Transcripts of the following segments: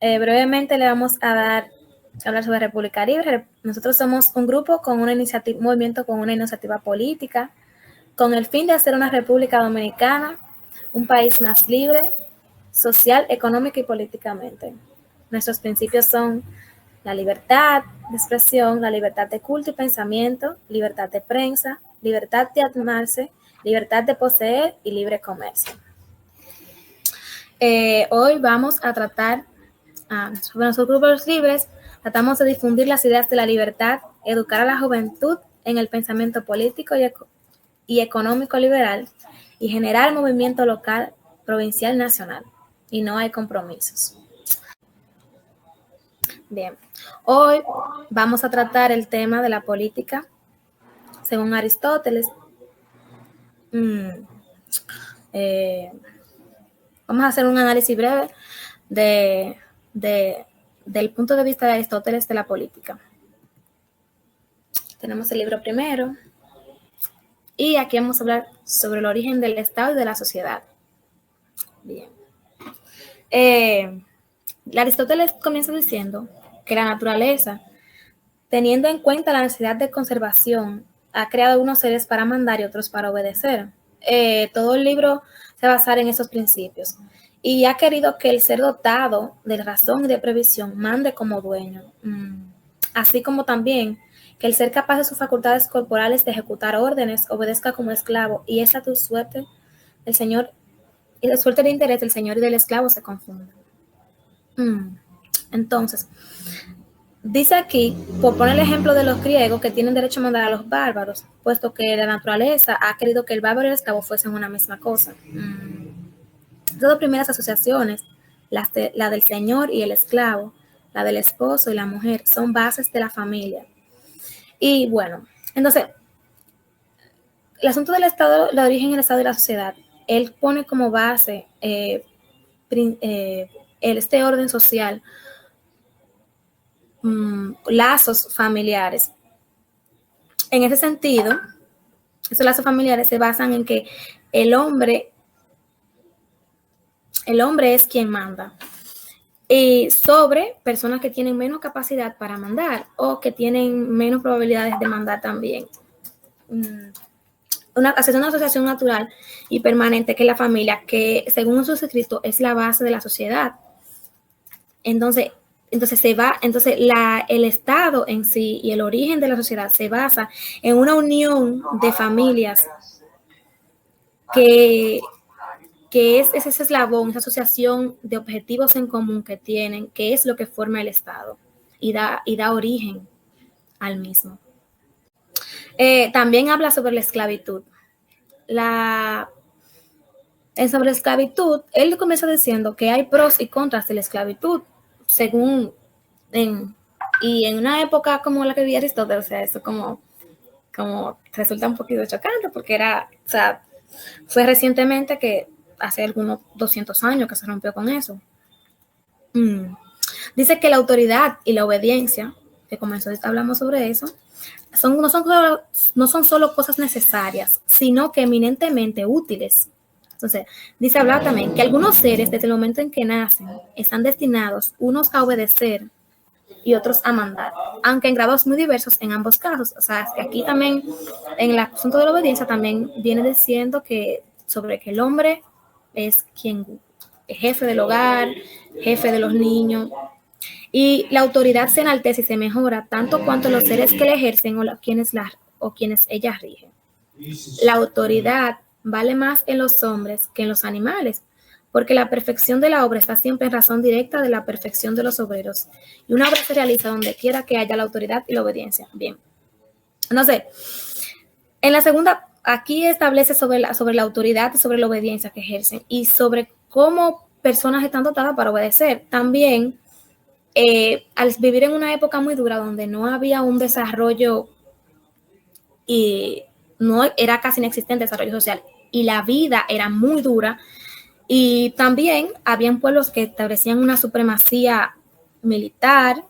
Brevemente le vamos a hablar sobre República Libre. Nosotros somos un grupo con una iniciativa, un movimiento con una iniciativa política, con el fin de hacer una República Dominicana, un país más libre, social, económica y políticamente. Nuestros principios son la libertad de expresión, la libertad de culto y pensamiento, libertad de prensa, libertad de armarse, libertad de poseer y libre comercio. Hoy vamos a tratar sobre nuestros grupos libres. Tratamos de difundir las ideas de la libertad, educar a la juventud en el pensamiento político y económico liberal y generar movimiento local, provincial, nacional. Y no hay compromisos. Bien, hoy vamos a tratar el tema de la política según Aristóteles. Vamos a hacer un análisis breve del punto de vista de Aristóteles de la política. Tenemos el libro primero y aquí vamos a hablar sobre el origen del Estado y de la sociedad. Bien. Aristóteles comienza diciendo que la naturaleza, teniendo en cuenta la necesidad de conservación, ha creado unos seres para mandar y otros para obedecer. Todo el libro se basa en esos principios y ha querido que el ser dotado de razón y de previsión mande como dueño, así como también que el ser capaz de sus facultades corporales de ejecutar órdenes obedezca como esclavo, y esa tu suerte, el Señor, y la suerte de interés del Señor y del esclavo se confunden. Entonces, dice aquí, por poner el ejemplo de los griegos que tienen derecho a mandar a los bárbaros, puesto que la naturaleza ha querido que el bárbaro y el esclavo fuesen una misma cosa. Dos primeras asociaciones, la del señor y el esclavo, la del esposo y la mujer, son bases de la familia. Y bueno, entonces, el asunto del Estado, el origen del Estado y la sociedad, él pone como base este orden social, lazos familiares. En ese sentido, esos lazos familiares se basan en que el hombre es quien manda, y sobre personas que tienen menos capacidad para mandar o que tienen menos probabilidades de mandar también. Una asociación natural y permanente que es la familia, que según sus escritos es la base de la sociedad. Entonces el Estado en sí y el origen de la sociedad se basa en una unión de familias que es ese eslabón, esa asociación de objetivos en común que tienen, que es lo que forma el Estado y da origen al mismo. También habla sobre la esclavitud. Sobre la esclavitud, él comienza diciendo que hay pros y contras de la esclavitud, según y en una época como la que vivía Aristóteles, o sea, eso como resulta un poquito chocante, porque fue recientemente que hace algunos 200 años que se rompió con eso. Dice que la autoridad y la obediencia, que comenzó, hablamos sobre eso, no son solo cosas necesarias, sino que eminentemente útiles. Entonces, dice hablar también que algunos seres, desde el momento en que nacen, están destinados unos a obedecer y otros a mandar, aunque en grados muy diversos en ambos casos. O sea, que aquí también, en el asunto de la obediencia, también viene diciendo que sobre que el hombre es quien es jefe del hogar, jefe de los niños, y la autoridad se enaltece y se mejora tanto cuanto los seres que la ejercen o quienes ellas rigen. La autoridad vale más en los hombres que en los animales, porque la perfección de la obra está siempre en razón directa de la perfección de los obreros, y una obra se realiza donde quiera que haya la autoridad y la obediencia. Bien, no sé, en la segunda, aquí establece sobre la autoridad y sobre la obediencia que ejercen, y sobre cómo personas están dotadas para obedecer. También, al vivir en una época muy dura donde no había un desarrollo y no era casi inexistente el desarrollo social, y la vida era muy dura, y también habían pueblos que establecían una supremacía militar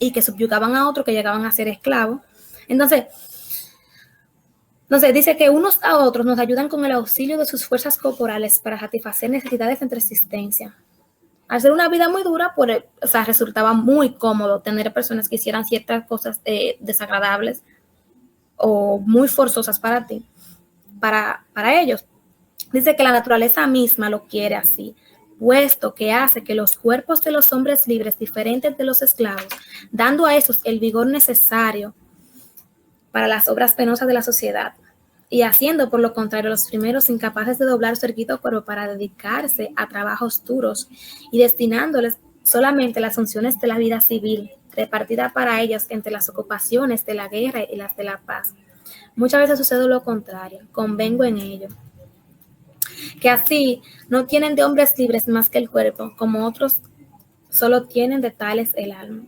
y que subyugaban a otros que llegaban a ser esclavos. Entonces, dice que unos a otros nos ayudan con el auxilio de sus fuerzas corporales para satisfacer necesidades de existencia. Al ser una vida muy dura, o sea, resultaba muy cómodo tener personas que hicieran ciertas cosas desagradables o muy forzosas para ti, para ellos. Dice que la naturaleza misma lo quiere así, puesto que hace que los cuerpos de los hombres libres diferentes de los esclavos, dando a esos el vigor necesario para las obras penosas de la sociedad, y haciendo por lo contrario los primeros incapaces de doblar su erguido cuerpo para dedicarse a trabajos duros y destinándoles solamente las funciones de la vida civil, repartida para ellos entre las ocupaciones de la guerra y las de la paz. Muchas veces sucede lo contrario, convengo en ello, que así no tienen de hombres libres más que el cuerpo, como otros solo tienen de tales el alma.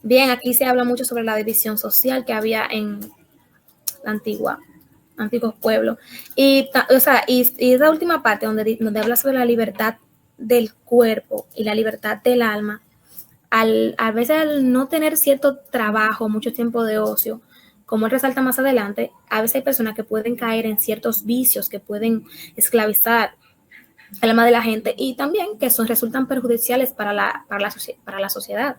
Bien, aquí se habla mucho sobre la división social que había en la antiguos pueblos. Y esa última parte donde habla sobre la libertad del cuerpo y la libertad del alma, a veces al no tener cierto trabajo, mucho tiempo de ocio, como él resalta más adelante, a veces hay personas que pueden caer en ciertos vicios que pueden esclavizar el alma de la gente y también que resultan perjudiciales para la sociedad.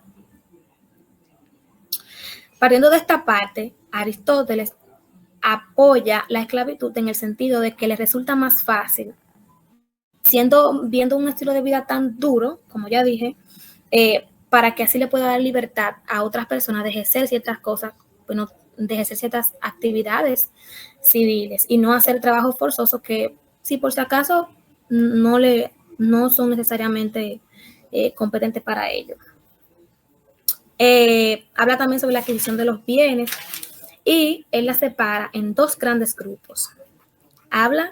Partiendo de esta parte, Aristóteles apoya la esclavitud en el sentido de que le resulta más fácil, viendo un estilo de vida tan duro, como ya dije, para que así le pueda dar libertad a otras personas de ejercer ciertas cosas, bueno, de ejercer ciertas actividades civiles y no hacer trabajos forzosos que, si por si acaso, no son necesariamente competentes para ello. Habla también sobre la adquisición de los bienes y él la separa en dos grandes grupos. Habla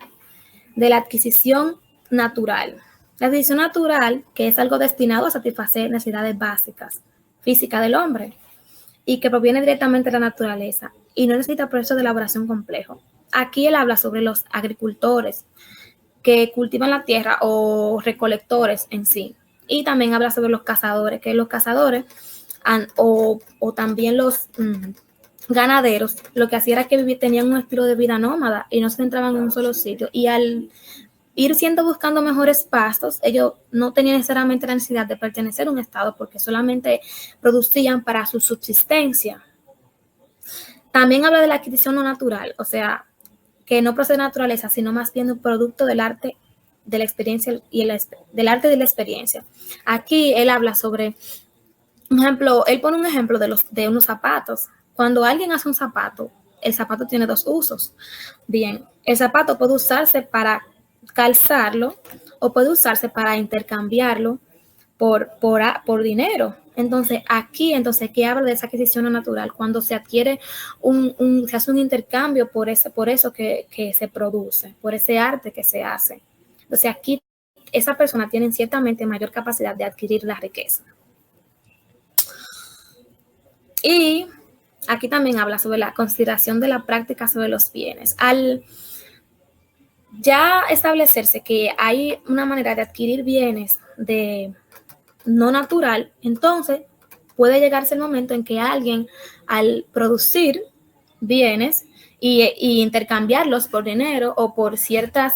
de la adquisición natural. La adquisición natural, que es algo destinado a satisfacer necesidades básicas físicas del hombre y que proviene directamente de la naturaleza y no necesita proceso de elaboración complejo. Aquí él habla sobre los agricultores que cultivan la tierra o recolectores en sí. Y también habla sobre los cazadores, que los cazadores o también los ganaderos, lo que hacía era que tenían un estilo de vida nómada y no se centraban en un solo sitio. Y al ir buscando mejores pastos, ellos no tenían necesariamente la necesidad de pertenecer a un estado porque solamente producían para su subsistencia. También habla de la adquisición no natural, o sea, que no procede de naturaleza, sino más bien un producto del arte, de la experiencia del arte de la experiencia. Aquí él habla sobre, por ejemplo, él pone un ejemplo de unos zapatos. Cuando alguien hace un zapato, el zapato tiene dos usos. Bien, el zapato puede usarse para calzarlo o puede usarse para intercambiarlo por dinero. Entonces, aquí habla de esa adquisición natural, cuando se adquiere se hace un intercambio por eso que se produce, por ese arte que se hace. Entonces, aquí esa persona tiene ciertamente mayor capacidad de adquirir la riqueza. Y aquí también habla sobre la consideración de la práctica sobre los bienes. Al ya establecerse que hay una manera de adquirir bienes de no natural, entonces puede llegarse el momento en que alguien, al producir bienes y intercambiarlos por dinero o por ciertas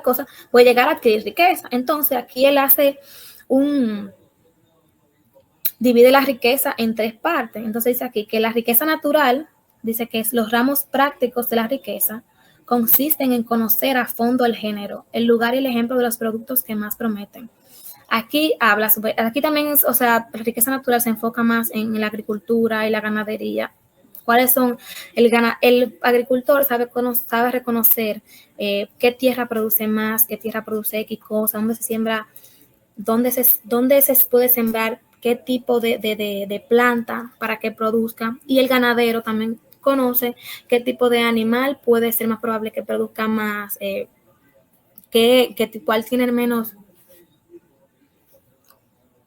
cosas, puede llegar a adquirir riqueza. Entonces aquí él divide la riqueza en tres partes. Entonces dice aquí que la riqueza natural, dice que los ramos prácticos de la riqueza consisten en conocer a fondo el género, el lugar y el ejemplo de los productos que más prometen. Aquí también, la riqueza natural se enfoca más en la agricultura y la ganadería. ¿Cuáles son? El agricultor sabe reconocer qué tierra produce más, qué tierra produce X cosa, dónde se siembra, dónde se puede sembrar qué tipo de planta para que produzca. Y el ganadero también conoce qué tipo de animal puede ser más probable que produzca más,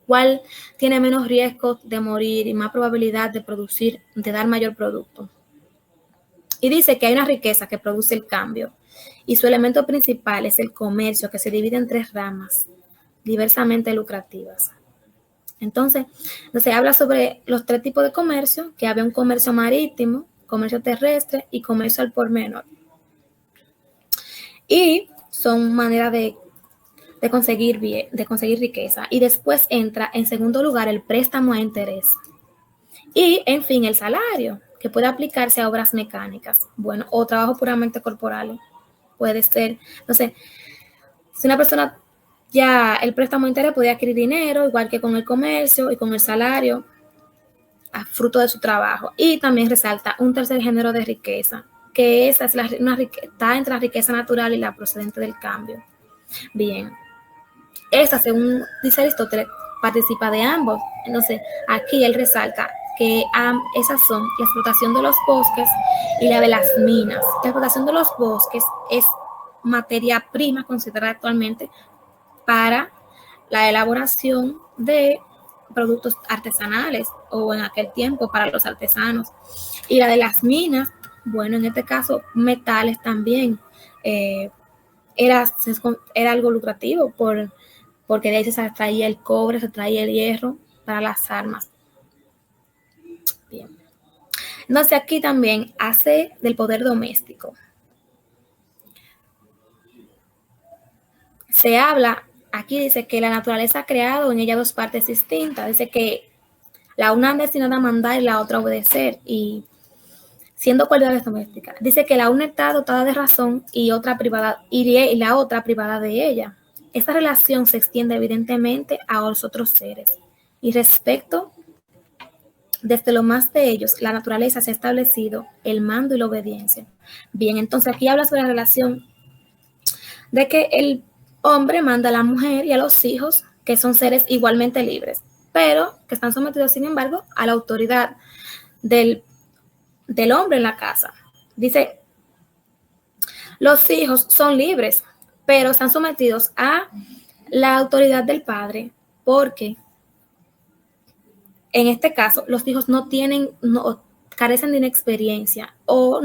cuál tiene menos riesgo de morir y más probabilidad de producir, de dar mayor producto. Y dice que hay una riqueza que produce el cambio y su elemento principal es el comercio, que se divide en tres ramas diversamente lucrativas. Entonces habla sobre los tres tipos de comercio, que había un comercio marítimo, comercio terrestre y comercio al por menor. y son maneras de conseguir riqueza. Y después entra en segundo lugar el préstamo a interés. Y, en fin, el salario, que puede aplicarse a obras mecánicas, bueno, o trabajo puramente corporales. Puede ser, no sé, si una persona ya el préstamo a interés puede adquirir dinero, igual que con el comercio y con el salario, a fruto de su trabajo. Y también resalta un tercer género de riqueza, que esa es está entre la riqueza natural y la procedente del cambio. Bien, esta, según dice Aristóteles, participa de ambos. Entonces, aquí él resalta que esas son la explotación de los bosques y la de las minas. La explotación de los bosques es materia prima considerada actualmente para la elaboración de productos artesanales, o en aquel tiempo para los artesanos. Y la de las minas, bueno, en este caso metales también, era algo lucrativo porque de ahí se extraía el cobre, se extraía el hierro para las armas. Bien. Entonces aquí también hace del poder doméstico. Se habla, aquí dice que la naturaleza ha creado en ella dos partes distintas. Dice que la una es destinada a mandar y la otra a obedecer, y siendo cualidades domésticas. Dice que la una está dotada de razón y otra privada, y la otra privada de ella. Esta relación se extiende evidentemente a los otros seres. Y respecto, desde lo más de ellos, la naturaleza se ha establecido el mando y la obediencia. Bien, entonces aquí habla sobre la relación de que el hombre manda a la mujer y a los hijos, que son seres igualmente libres, pero que están sometidos, sin embargo, a la autoridad del hombre en la casa. Dice, los hijos son libres, pero están sometidos a la autoridad del padre, porque en este caso los hijos no carecen de inexperiencia, o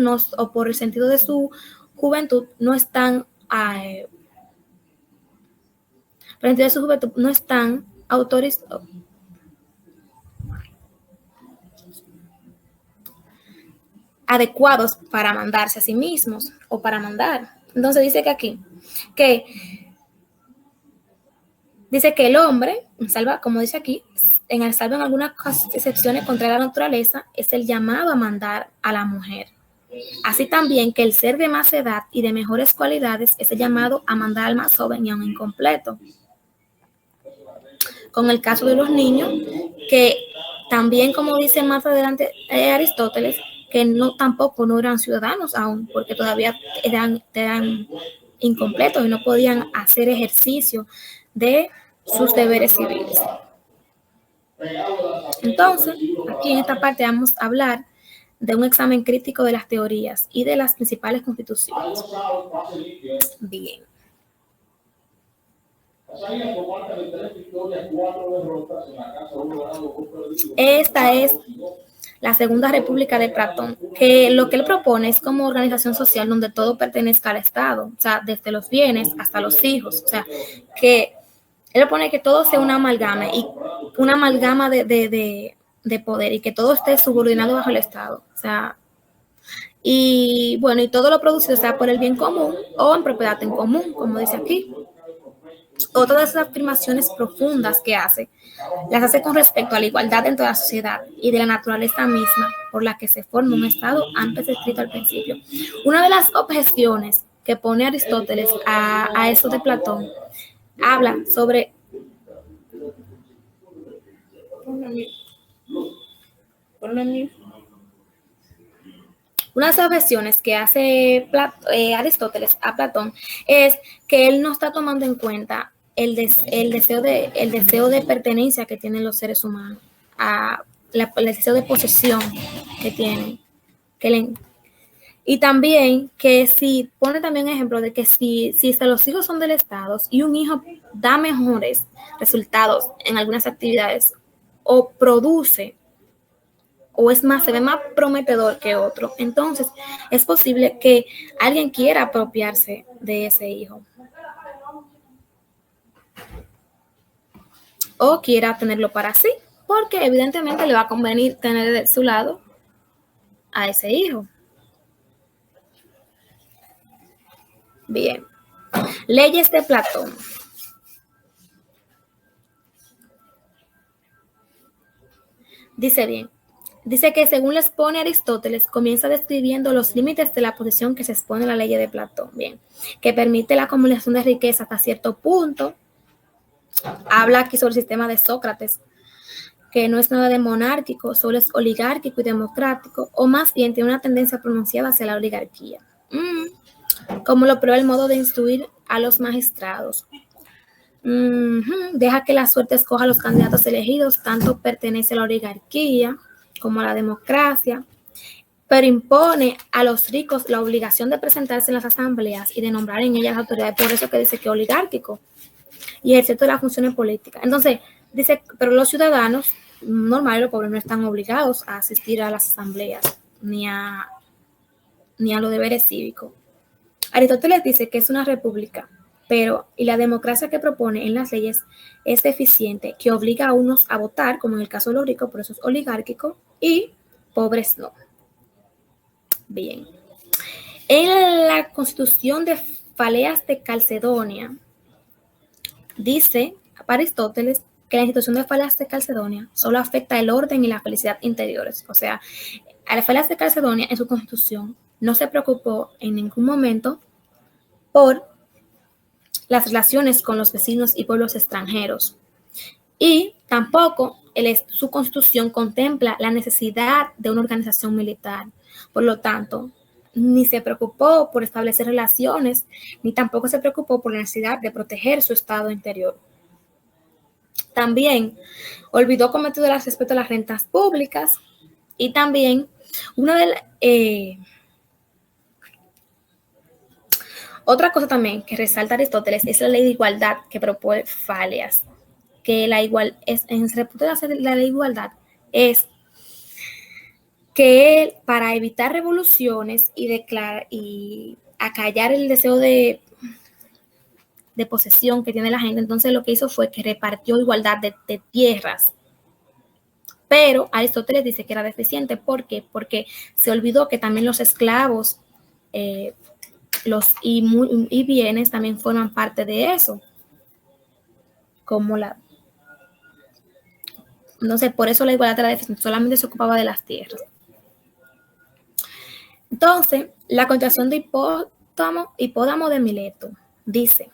por el sentido de su juventud no están autorizados, adecuados para mandarse a sí mismos o para mandar. Entonces dice que aquí, dice que el hombre, salva, como dice aquí, salvo en algunas excepciones contra la naturaleza, es el llamado a mandar a la mujer. Así también que el ser de más edad y de mejores cualidades es el llamado a mandar al más joven y a un incompleto. Con el caso de los niños, que también, como dice más adelante Aristóteles, que tampoco no eran ciudadanos aún, porque todavía eran incompletos y no podían hacer ejercicio de sus deberes civiles. Entonces, aquí en esta parte vamos a hablar de un examen crítico de las teorías y de las principales constituciones. Bien. Esta es la Segunda República de Platón, que lo que él propone es como organización social donde todo pertenezca al Estado, o sea, desde los bienes hasta los hijos, o sea, que él propone que todo sea una amalgama de poder, y que todo esté subordinado bajo el Estado, o sea, y bueno, y todo lo producido sea por el bien común o en propiedad en común, como dice aquí. Otra de esas afirmaciones profundas que hace, las hace con respecto a la igualdad dentro de la sociedad y de la naturaleza misma por la que se forma un Estado, antes descrito al principio. Una de las objeciones que pone Aristóteles a eso de Platón habla sobre una de las objeciones que hace Aristóteles a Platón es que él no está tomando en cuenta el deseo de pertenencia que tienen los seres humanos, el deseo de posesión que tienen. Y también que si pone también ejemplo de que si los hijos son del Estado y un hijo da mejores resultados en algunas actividades o produce o se ve más prometedor que otro, entonces es posible que alguien quiera apropiarse de ese hijo o quiera tenerlo para sí, porque evidentemente le va a convenir tener de su lado a ese hijo. Bien, Leyes de Platón. Dice bien. Dice que según le expone Aristóteles, comienza describiendo los límites de la posición que se expone en la ley de Platón. Bien, que permite la acumulación de riqueza hasta cierto punto. Habla aquí sobre el sistema de Sócrates, que no es nada de monárquico, solo es oligárquico y democrático, o más bien tiene una tendencia pronunciada hacia la oligarquía. Como lo prueba el modo de instruir a los magistrados. Deja que la suerte escoja a los candidatos elegidos, tanto pertenece a la oligarquía como a la democracia, pero impone a los ricos la obligación de presentarse en las asambleas y de nombrar en ellas autoridades. Por eso que dice que es oligárquico y ejercer todas las funciones políticas. Entonces, dice, pero los ciudadanos normales, los pobres, no están obligados a asistir a las asambleas ni a los deberes cívicos. Aristóteles dice que es una república, y la democracia que propone en las leyes es eficiente, que obliga a unos a votar, como en el caso de los ricos, por eso es oligárquico, y pobres no. Bien. En la Constitución de Faleas de Calcedonia, dice Aristóteles que la institución de Faleas de Calcedonia solo afecta el orden y la felicidad interiores. O sea, a las Faleas de Calcedonia en su constitución no se preocupó en ningún momento por las relaciones con los vecinos y pueblos extranjeros. Y tampoco su constitución contempla la necesidad de una organización militar. Por lo tanto, ni se preocupó por establecer relaciones, ni tampoco se preocupó por la necesidad de proteger su estado interior. También olvidó cometer respecto a las rentas públicas y también otra cosa también que resalta Aristóteles es la ley de igualdad que propone Faleas, que en la ley de igualdad es que para evitar revoluciones y acallar el deseo de posesión que tiene la gente, entonces lo que hizo fue que repartió igualdad de tierras. Pero Aristóteles dice que era deficiente. ¿Por qué? Porque se olvidó que también los esclavos y bienes también forman parte de eso. Entonces, por eso la igualdad era deficiente, solamente se ocupaba de las tierras. Entonces, la Constitución de Hipódamo de Mileto dice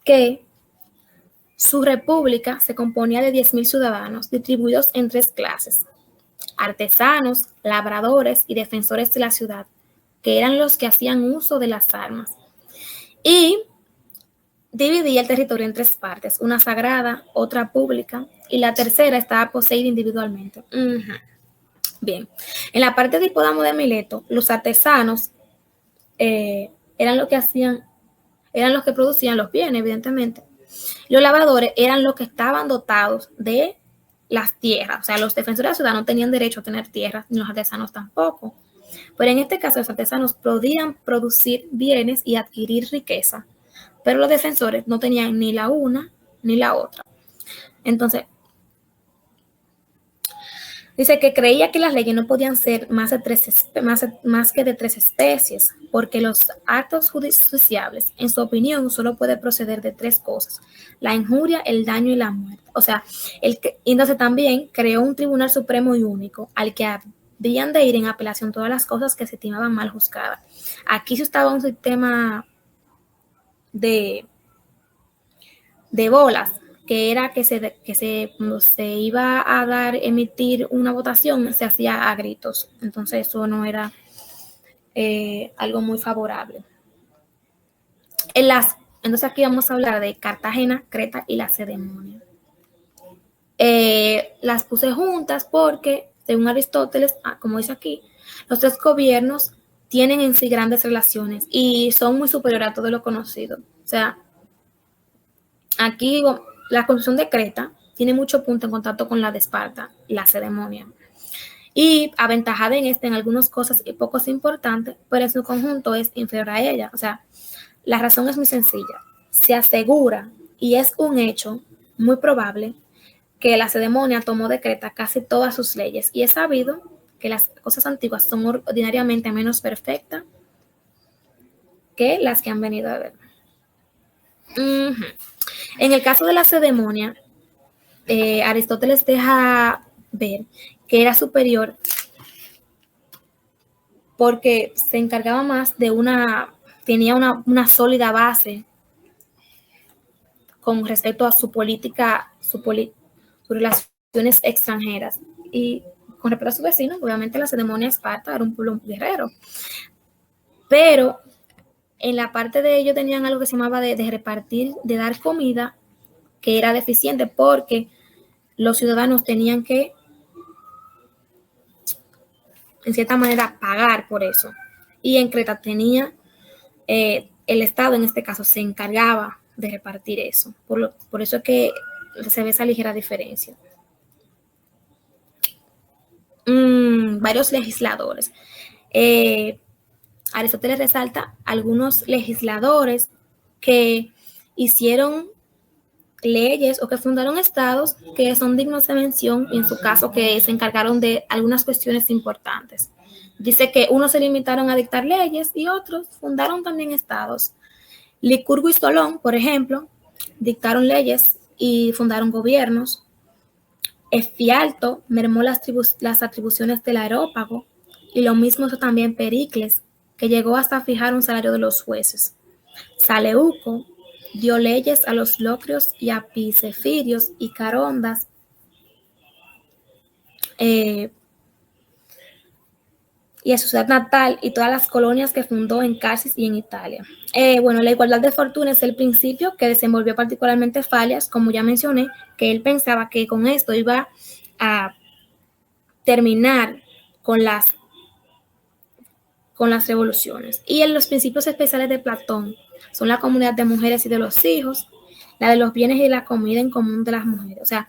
que su república se componía de 10.000 ciudadanos distribuidos en 3 clases: artesanos, labradores y defensores de la ciudad, que eran los que hacían uso de las armas. Y dividía el territorio en 3 partes, una sagrada, otra pública, y la tercera estaba poseída individualmente. Bien, en la parte de Hipódamo de Mileto, los artesanos eran los que producían los bienes, evidentemente. Los labradores eran los que estaban dotados de las tierras. O sea, los defensores de la ciudad no tenían derecho a tener tierras, ni los artesanos tampoco. Pero en este caso, los artesanos podían producir bienes y adquirir riqueza, pero los defensores no tenían ni la una ni la otra. Entonces, dice que creía que las leyes no podían ser más que de 3 especies, porque los actos judiciables, en su opinión, solo puede proceder de 3 cosas: la injuria, el daño y la muerte. O sea, entonces también creó un tribunal supremo y único, al que habían de ir en apelación todas las cosas que se estimaban mal juzgadas. Aquí se estaba un sistema de bolas, que era que cuando se iba a emitir una votación, se hacía a gritos. Entonces eso no era algo muy favorable. Entonces aquí vamos a hablar de Cartagena, Creta y Lacedemonia. Las puse juntas porque, según Aristóteles, como dice aquí, los 3 gobiernos tienen en sí grandes relaciones y son muy superiores a todo lo conocido. O sea, aquí la Constitución de Creta tiene mucho punto en contacto con la de Esparta y Lacedemonia. Y aventajada en algunas cosas y pocos importantes, pero en su conjunto es inferior a ella. O sea, la razón es muy sencilla. Se asegura, y es un hecho muy probable, que Lacedemonia tomó de Creta casi todas sus leyes. Y es sabido que las cosas antiguas son ordinariamente menos perfectas que las que han venido a ver. Ujú. En el caso de la cedemonia, Aristóteles deja ver que era superior porque se encargaba más de tenía una sólida base con respecto a su política, sus relaciones extranjeras. Y con respecto a sus vecinos, obviamente la ceremonia de Esparta era un pueblo guerrero. Pero en la parte de ellos tenían algo que se llamaba de repartir, de dar comida, que era deficiente porque los ciudadanos tenían que, en cierta manera, pagar por eso. Y en Creta tenía, el Estado en este caso se encargaba de repartir eso. Por eso es que se ve esa ligera diferencia. Varios legisladores. Aristóteles resalta algunos legisladores que hicieron leyes o que fundaron estados que son dignos de mención y en su caso que se encargaron de algunas cuestiones importantes. Dice que unos se limitaron a dictar leyes y otros fundaron también estados. Licurgo y Solón, por ejemplo, dictaron leyes y fundaron gobiernos. Efialto mermó las atribuciones del areópago y lo mismo hizo también Pericles, que llegó hasta fijar un salario de los jueces. Saleuco dio leyes a los locrios y a pisefirios y carondas, y a su ciudad natal y todas las colonias que fundó en Casis y en Italia. Bueno, la igualdad de fortuna es el principio que desenvolvió particularmente Falias, como ya mencioné, que él pensaba que con esto iba a terminar con las revoluciones. Y en los principios especiales de Platón son la comunidad de mujeres y de los hijos, la de los bienes y la comida en común de las mujeres. O sea,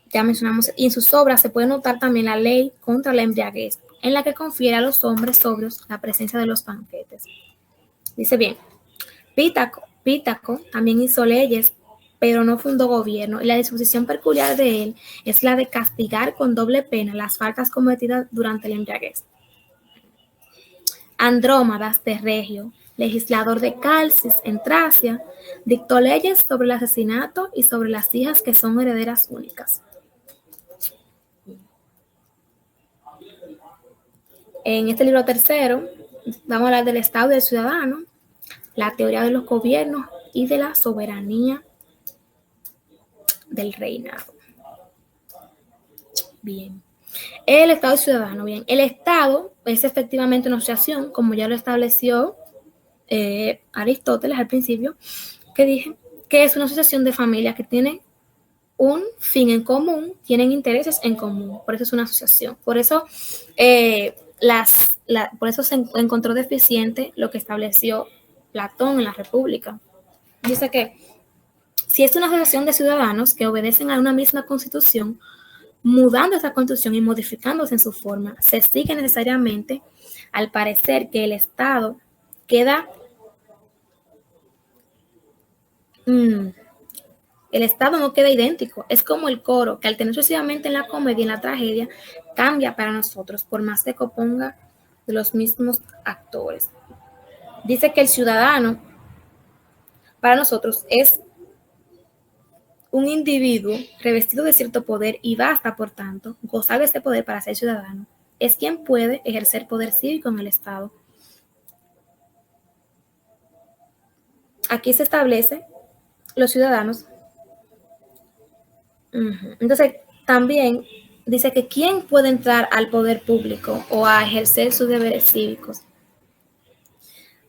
ya mencionamos, y en sus obras se puede notar también la ley contra la embriaguez, en la que confiere a los hombres sobrios la presencia de los banquetes. Dice bien, Pítaco también hizo leyes, pero no fundó gobierno, y la disposición peculiar de él es la de castigar con doble pena las faltas cometidas durante la embriaguez. Andrómadas de Regio, legislador de Calcis en Tracia, dictó leyes sobre el asesinato y sobre las hijas que son herederas únicas. En este libro tercero vamos a hablar del Estado y del ciudadano, la teoría de los gobiernos y de la soberanía del reinado. Bien. El Estado y ciudadano. Bien, el Estado es efectivamente una asociación, como ya lo estableció Aristóteles al principio, que dije que es una asociación de familias que tienen un fin en común, tienen intereses en común, por eso es una asociación. Por eso, por eso se encontró deficiente lo que estableció Platón en la República. Dice que si es una asociación de ciudadanos que obedecen a una misma constitución, mudando esa constitución y modificándose en su forma, se sigue necesariamente, al parecer, que el Estado queda... el Estado no queda idéntico, es como el coro, que al tener sucesivamente en la comedia y en la tragedia, cambia para nosotros, por más que componga de los mismos actores. Dice que el ciudadano, para nosotros, es un individuo revestido de cierto poder y basta, por tanto, gozar de ese poder para ser ciudadano. Es quien puede ejercer poder cívico en el Estado. Aquí se establece los ciudadanos. Entonces, también dice que quién puede entrar al poder público o a ejercer sus deberes cívicos.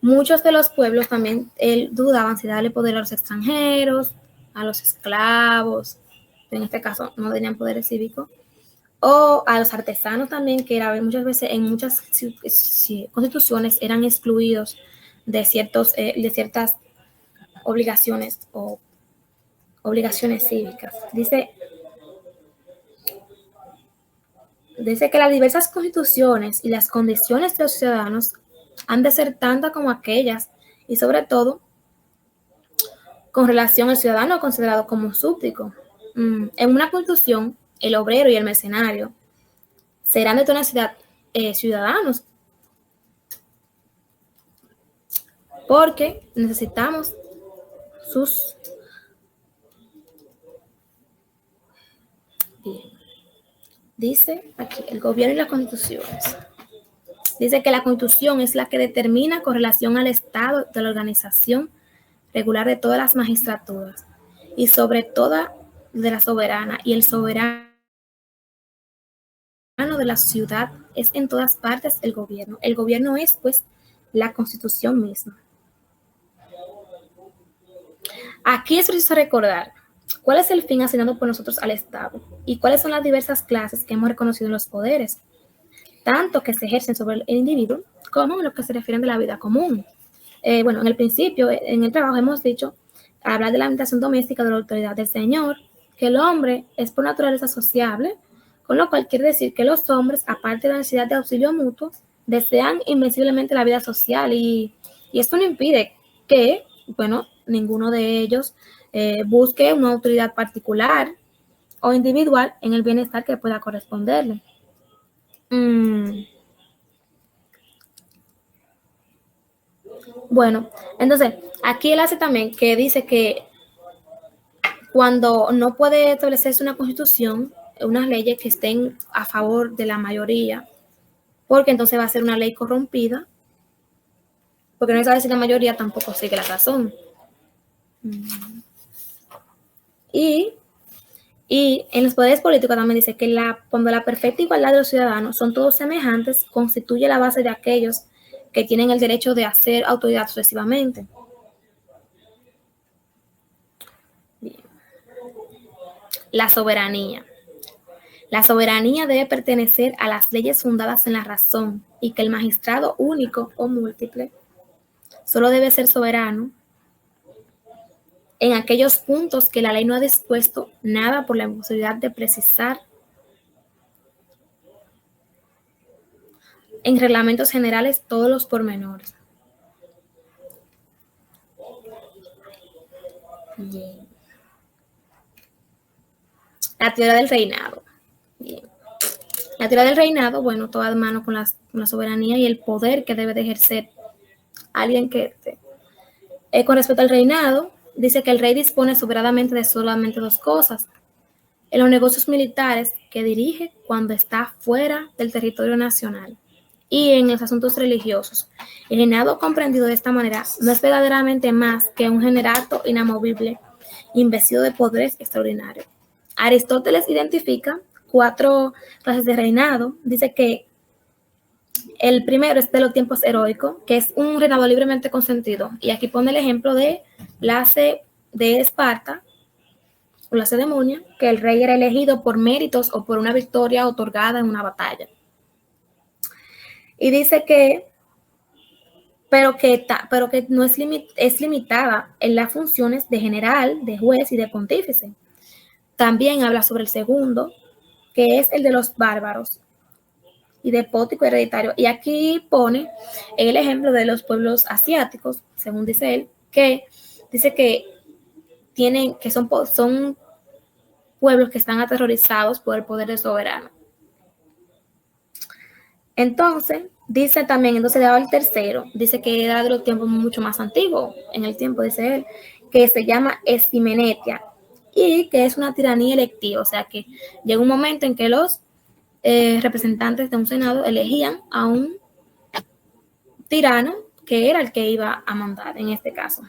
Muchos de los pueblos también dudaban si darle poder a los extranjeros, a los esclavos, en este caso no tenían poderes cívicos, o a los artesanos también, que era, muchas veces en muchas constituciones eran excluidos de ciertas obligaciones o obligaciones cívicas. Dice que las diversas constituciones y las condiciones de los ciudadanos han de ser tantas como aquellas, y sobre todo con relación al ciudadano considerado como súbdito. En una constitución, el obrero y el mercenario serán de toda ciudad ciudadanos, porque necesitamos sus... Bien. Dice aquí, el gobierno y las constituciones. Dice que la constitución es la que determina con relación al Estado de la organización regular de todas las magistraturas y sobre toda de la soberana, y el soberano de la ciudad es en todas partes el gobierno. El gobierno es, pues, la constitución misma. Aquí es preciso recordar cuál es el fin asignado por nosotros al Estado y cuáles son las diversas clases que hemos reconocido en los poderes, tanto que se ejercen sobre el individuo como en lo que se refieren de la vida común. Bueno, en el principio, en el trabajo hemos dicho, hablar de la administración doméstica de la autoridad del Señor, que el hombre es por naturaleza sociable, con lo cual quiere decir que los hombres, aparte de la necesidad de auxilio mutuo, desean invenciblemente la vida social y esto no impide que, bueno, ninguno de ellos busque una autoridad particular o individual en el bienestar que pueda corresponderle. Bueno, entonces, aquí él hace también que dice que cuando no puede establecerse una constitución, unas leyes que estén a favor de la mayoría, porque entonces va a ser una ley corrompida, porque no sabe si la mayoría tampoco sigue la razón. Y en los poderes políticos también dice que cuando la perfecta igualdad de los ciudadanos son todos semejantes, constituye la base de aquellos que tienen el derecho de hacer autoridad sucesivamente. Bien. La soberanía. La soberanía debe pertenecer a las leyes fundadas en la razón y que el magistrado único o múltiple solo debe ser soberano en aquellos puntos que la ley no ha dispuesto nada por la imposibilidad de precisar en reglamentos generales todos los pormenores. Bien. La teoría del reinado. Bien. La teoría del reinado, bueno, toda de mano con la soberanía y el poder que debe de ejercer alguien que... con respecto al reinado, dice que el rey dispone soberanamente de solamente dos cosas. En los negocios militares, que dirige cuando está fuera del territorio nacional, y en los asuntos religiosos. El reinado comprendido de esta manera no es verdaderamente más que un generato inamovible, investido de poderes extraordinarios. Aristóteles identifica 4 clases de reinado. Dice que el primero es de los tiempos heroicos, que es un reinado libremente consentido. Y aquí pone el ejemplo de Lace de Esparta, o la ceremonia, que el rey era elegido por méritos o por una victoria otorgada en una batalla. Y dice que, pero que no es limitada en las funciones de general, de juez y de pontífice. También habla sobre el segundo, que es el de los bárbaros y despótico hereditario. Y aquí pone el ejemplo de los pueblos asiáticos, según dice él, que dice que son pueblos que están aterrorizados por el poder del soberano. Entonces, dice también, entonces daba el tercero, dice que era de los tiempos mucho más antiguos, en el tiempo, dice él, que se llama Estimenetia, y que es una tiranía electiva, o sea que llega un momento en que los representantes de un senado elegían a un tirano que era el que iba a mandar en este caso.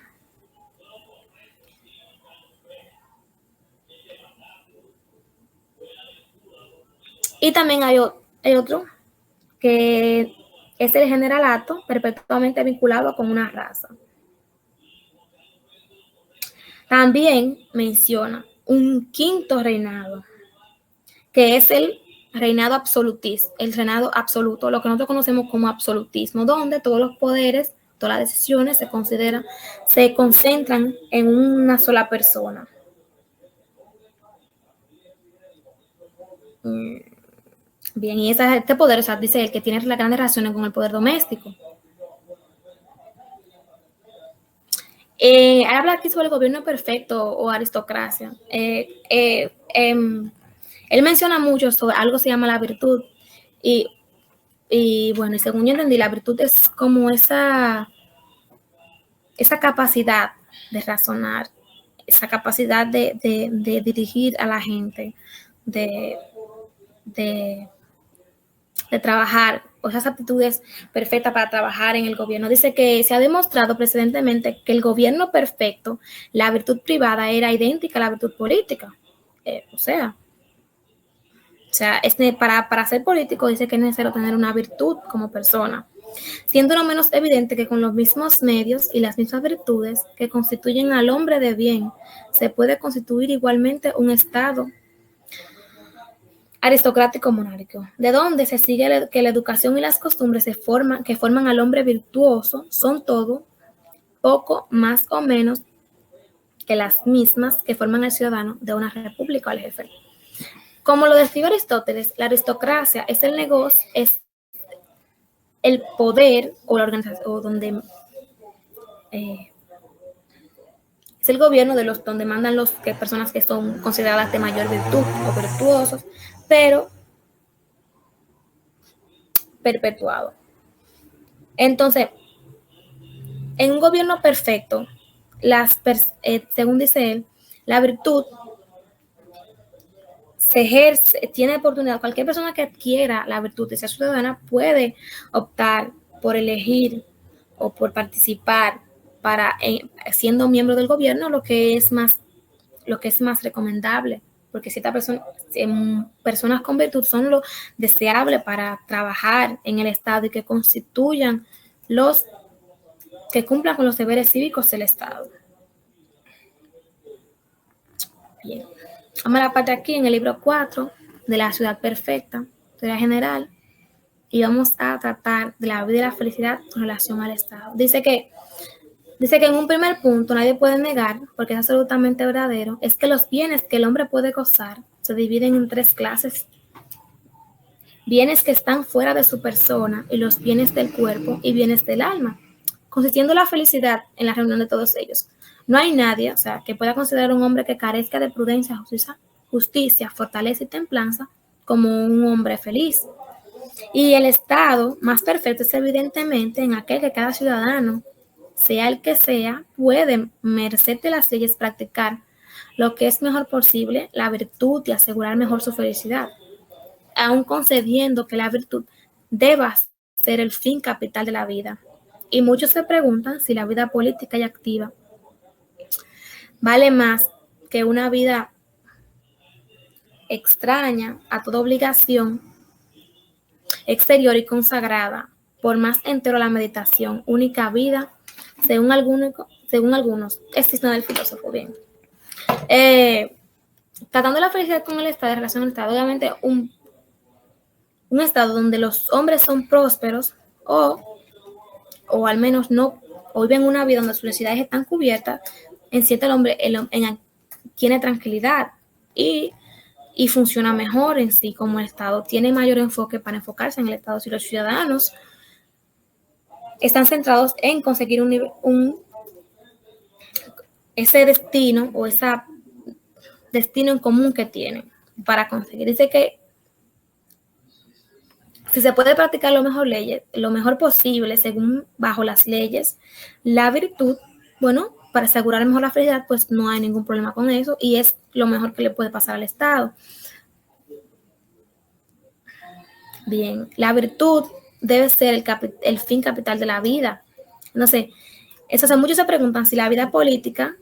Y también hay otro que es el generalato perpetuamente vinculado con una raza. También menciona un quinto reinado, que es el reinado absolutista, el reinado absoluto, lo que nosotros conocemos como absolutismo, donde todos los poderes, todas las decisiones se concentran en una sola persona. Bien, y este poder, o sea, dice él que tiene las grandes relaciones con el poder doméstico. Habla aquí sobre el gobierno perfecto o aristocracia. Él menciona mucho sobre algo que se llama la virtud. Y bueno, y según yo entendí, la virtud es como esa capacidad de razonar, esa capacidad de dirigir a la gente, de trabajar, o esas aptitudes perfectas para trabajar en el gobierno. Dice que se ha demostrado precedentemente que el gobierno perfecto, la virtud privada era idéntica a la virtud política. O sea, para ser político dice que es necesario tener una virtud como persona, siendo no menos evidente que con los mismos medios y las mismas virtudes que constituyen al hombre de bien, se puede constituir igualmente un Estado aristocrático monárquico, de donde se sigue que la educación y las costumbres que forman al hombre virtuoso son todo, poco más o menos que las mismas que forman al ciudadano de una república o al jefe. Como lo describe Aristóteles, la aristocracia es el negocio, es el poder o la organización, o donde es el gobierno de los donde mandan personas que son consideradas de mayor virtud o virtuosos, pero perpetuado. Entonces, en un gobierno perfecto, según dice él, la virtud se ejerce, tiene oportunidad. Cualquier persona que adquiera la virtud de ser ciudadana puede optar por elegir o por participar para siendo miembro del gobierno, lo que es más recomendable, porque personas con virtud son lo deseable para trabajar en el Estado y que cumplan con los deberes cívicos del Estado. Bien. Vamos a la parte aquí en el libro 4 de la ciudad perfecta, teoría general, y vamos a tratar de la vida y la felicidad con relación al Estado. Dice que en un primer punto nadie puede negar, porque es absolutamente verdadero, es que los bienes que el hombre puede gozar se dividen en 3 clases. Bienes que están fuera de su persona y los bienes del cuerpo y bienes del alma, consistiendo la felicidad en la reunión de todos ellos. No hay nadie, que pueda considerar un hombre que carezca de prudencia, justicia, fortaleza y templanza como un hombre feliz. Y el estado más perfecto es evidentemente en aquel que cada ciudadano, sea el que sea, puede, merced de las leyes, practicar lo que es mejor posible, la virtud, y asegurar mejor su felicidad, aun concediendo que la virtud deba ser el fin capital de la vida. Y muchos se preguntan si la vida política y activa vale más que una vida extraña a toda obligación exterior y consagrada, por más entero la meditación, única vida, según algunos, es signo del filósofo. Bien. Tratando la felicidad con el Estado, en relación al Estado, obviamente un Estado donde los hombres son prósperos o al menos no, o viven una vida donde sus necesidades están cubiertas, en cierto el hombre tiene tranquilidad y funciona mejor en sí como el Estado. Tiene mayor enfoque para enfocarse en el Estado. Si los ciudadanos están centrados en conseguir ese destino o ese destino en común que tienen para conseguir. Dice que si se puede practicar lo mejor posible según bajo las leyes, la virtud, bueno, para asegurar mejor la felicidad, pues no hay ningún problema con eso y es lo mejor que le puede pasar al Estado. Bien, la virtud debe ser el fin capital de la vida. No sé, muchos se preguntan si la vida política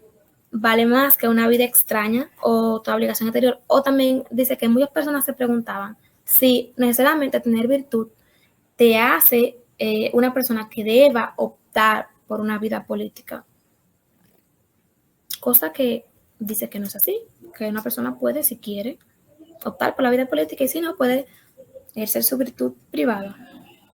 vale más que una vida extraña o toda obligación anterior. O también dice que muchas personas se preguntaban si necesariamente tener virtud te hace una persona que deba optar por una vida política. Cosa que dice que no es así, que una persona puede, si quiere, optar por la vida política y si no, puede ejercer su virtud privada.